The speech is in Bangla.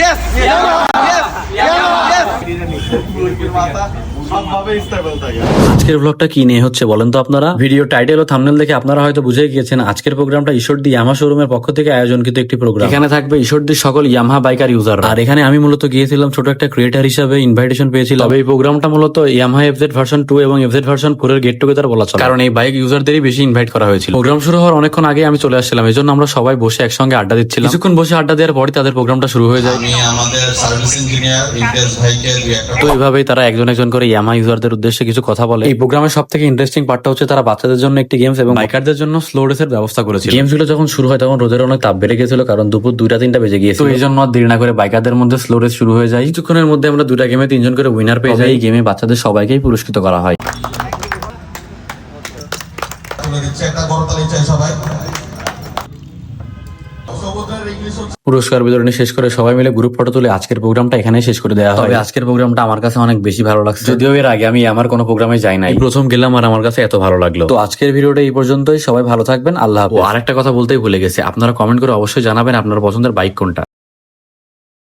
Yes! আজকের ব্লগটা কি নিয়ে হচ্ছে বলেন তো আপনারা? ভিডিও টাইটেল ও থাম্বনেল দেখে আপনারা হয়তো বুঝে গিয়েছেন আজকের প্রোগ্রামটা ঈশ্বরদী ইয়ামাহা শোরুমের পক্ষ থেকে আয়োজনকৃত একটি প্রোগ্রাম। এখানে থাকবে ঈশ্বরদীর সকল ইয়ামাহা বাইকার ইউজার। আর এখানে আমি মূলত গিয়েছিলাম ছোট একটা ক্রিয়েটার হিসাবে, ইনভাইটেশন পেয়েছিলাম। তবে এই প্রোগ্রামটা মূলত ইয়ামাহা এফজেড ভার্সন 2 এবং এফজেড ভার্সন 4 এর গেট টুগেদার বলা চলে, কারণ এই বাইক ইউজারদেরই বেশি ইনভাইট করা হয়েছিল। প্রোগ্রাম শুরু হওয়ার অনেকক্ষণ আগে আমি চলে আসছিলাম, এই জন্য আমরা সবাই বসে একসঙ্গে আড্ডা দিচ্ছিলাম। কিছুক্ষণ বসে আড্ডা দেওয়ার পরই তাদের প্রোগ্রামটা শুরু হয়ে যায়। আমি আমাদের সার্ভিস ইঞ্জিনিয়ার ইমতিয়াজ ভাইকে দুই একটা তো এইভাবেই তারা একজন একজন করে ইয়ামাহা ইউজারদের উদ্দেশ্যে কিছু কথা বলে। এই প্রোগ্রামের সব থেকে ইন্টারেস্টিং পার্টটা হচ্ছে তারা বাচ্চাদের জন্য একটি গেমস এবং বাইকারদের জন্য স্লো রেসের ব্যবস্থা করেছিল। গেমস গুলো যখন শুরু হয় তখন রোদের অনেক তাপ বেড়ে গেছিল, কারণ দুপুর 2টা-3টা বেজে গিয়েছিল। তো এই জন্য আর দেরি না করে বাইকারদের মধ্যে স্লো রেস শুরু হয়ে যায়। কিছুক্ষণের মধ্যে আমরা 2টা গেমে 3জন করে উইনার পেয়ে যাই। এই গেমে বাচ্চাদের সবাইকেই পুরস্কৃত করা হয়। তুলে দিচ্ছে, একটা করতালি চাই সবাই। পুরস্কার বিতরণী শেষ করে সবাই মিলে গ্রুপ ফটো তুলে আজকের প্রোগ্রামটা এখানেই শেষ করে দেওয়া হয়। তবে আজকের প্রোগ্রামটা আমার কাছে অনেক বেশি ভালো লাগছে, যদিও এর আগে আমি আমার কোনো প্রোগ্রামে যাই নাই, প্রথম গেলাম আর আমার কাছে এত ভালো লাগলো। তো আজকের ভিডিওটা এই পর্যন্তই, সবাই ভালো থাকবেন, আল্লাহ হাফেজ। আর একটা কথা বলতেই ভুলে গেছে, আপনারা কমেন্ট করে অবশ্যই জানাবেন আপনার পছন্দের বাইক কোনটা।